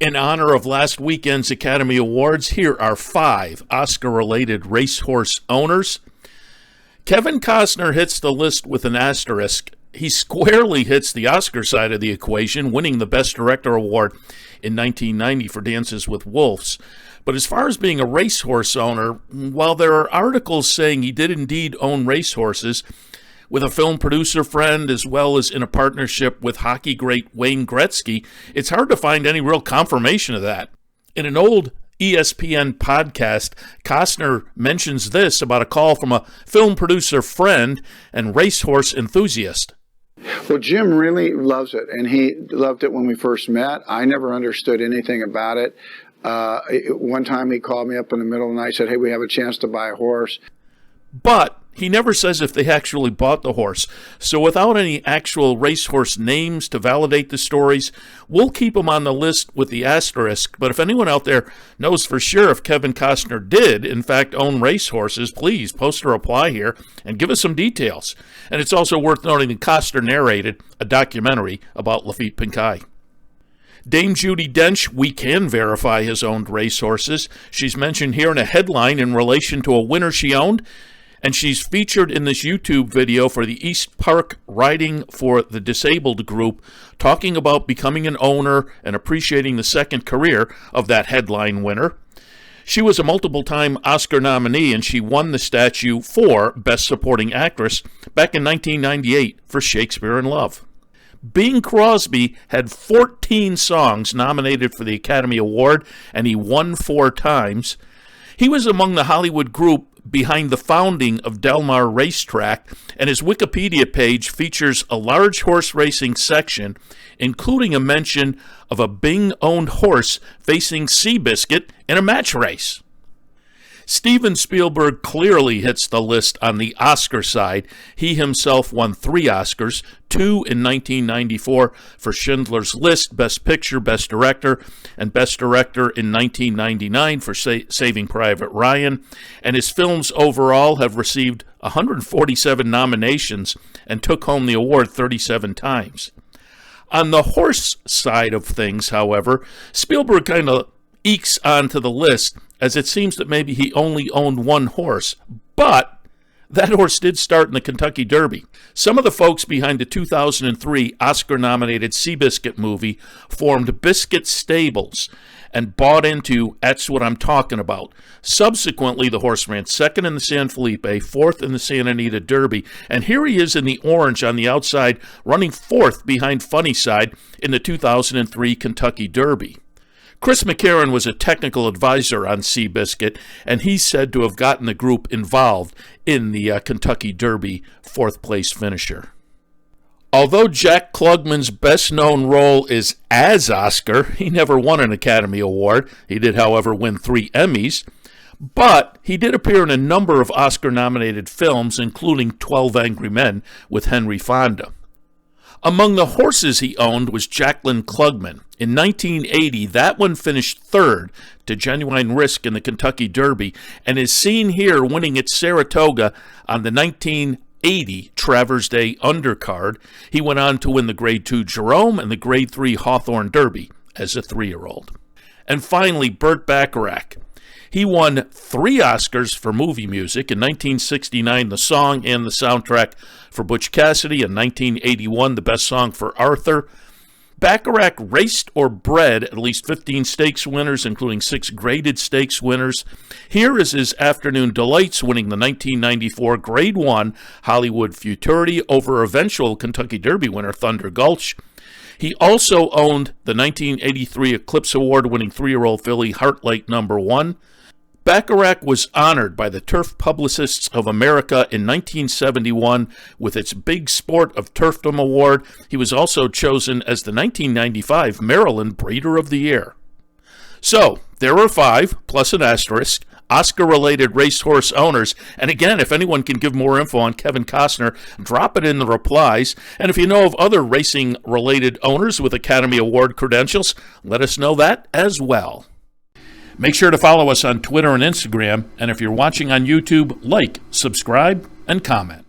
In honor of last weekend's Academy Awards, here are 5 Oscar-related racehorse owners. Kevin Costner hits the list with an asterisk. He squarely hits the Oscar side of the equation, winning the Best Director award in 1990 for Dances with Wolves. But as far as being a racehorse owner, while there are articles saying he did indeed own racehorses, with a film producer friend as well as in a partnership with hockey great Wayne Gretzky, it's hard to find any real confirmation of that. In an old ESPN podcast, Costner mentions this about a call from a film producer friend and racehorse enthusiast. Well, Jim really loves it, and he loved it when we first met. I never understood anything about it. One time he called me up in the middle of the night and said, "Hey, we have a chance to buy a horse." But he never says if they actually bought the horse. So without any actual racehorse names to validate the stories, we'll keep them on the list with the asterisk. But if anyone out there knows for sure if Kevin Costner did, in fact, own racehorses, please post a reply here and give us some details. And it's also worth noting that Costner narrated a documentary about Lafitte Pincay. Dame Judi Dench, we can verify has owned racehorses. She's mentioned here in a headline in relation to a winner she owned, and she's featured in this YouTube video for the East Park Riding for the Disabled group, talking about becoming an owner and appreciating the second career of that headline winner. She was a multiple-time Oscar nominee, and she won the statue for Best Supporting Actress back in 1998 for Shakespeare in Love. Bing Crosby had 14 songs nominated for the Academy Award, and he won 4 times. He was among the Hollywood group behind the founding of Del Mar Racetrack, and his Wikipedia page features a large horse racing section, including a mention of a Bing-owned horse facing Seabiscuit in a match race. Steven Spielberg clearly hits the list on the Oscar side. He himself won 3 Oscars, 2 in 1994 for Schindler's List, Best Picture, Best Director, and Best Director in 1999 for Saving Private Ryan. And his films overall have received 147 nominations and took home the award 37 times. On the horse side of things, however, Spielberg kind of ekes onto the list, as it seems that maybe he only owned 1 horse, but that horse did start in the Kentucky Derby. Some of the folks behind the 2003 Oscar-nominated Seabiscuit movie formed Biscuit Stables and bought into That's What I'm Talking About. Subsequently, the horse ran 2nd in the San Felipe, 4th in the Santa Anita Derby, and here he is in the orange on the outside, running 4th behind Funnyside in the 2003 Kentucky Derby. Chris McCarron was a technical advisor on Seabiscuit, and he's said to have gotten the group involved in the Kentucky Derby 4th place finisher. Although Jack Klugman's best-known role is as Oscar, he never won an Academy Award. He did, however, win 3 Emmys, but he did appear in a number of Oscar-nominated films, including 12 Angry Men with Henry Fonda. Among the horses he owned was Jacqueline Klugman. In 1980, that one finished 3rd to Genuine Risk in the Kentucky Derby and is seen here winning at Saratoga on the 1980 Travers Day undercard. He went on to win the Grade 2 Jerome and the Grade 3 Hawthorne Derby as a 3-year-old. And finally, Burt Bacharach. He won 3 Oscars for movie music. In 1969, the song and the soundtrack for Butch Cassidy. In 1981, the best song for Arthur. Bacharach raced or bred at least 15 stakes winners, including 6 graded stakes winners. Here is his Afternoon Delights, winning the 1994 Grade 1 Hollywood Futurity over eventual Kentucky Derby winner Thunder Gulch. He also owned the 1983 Eclipse Award-winning 3-year-old filly Heartlight No. 1. Bacharach was honored by the Turf Publicists of America in 1971 with its Big Sport of Turfdom Award. He was also chosen as the 1995 Maryland Breeder of the Year. So, there were 5, plus an asterisk, Oscar-related racehorse owners. And again, if anyone can give more info on Kevin Costner, drop it in the replies. And if you know of other racing-related owners with Academy Award credentials, let us know that as well. Make sure to follow us on Twitter and Instagram, and if you're watching on YouTube, like, subscribe, and comment.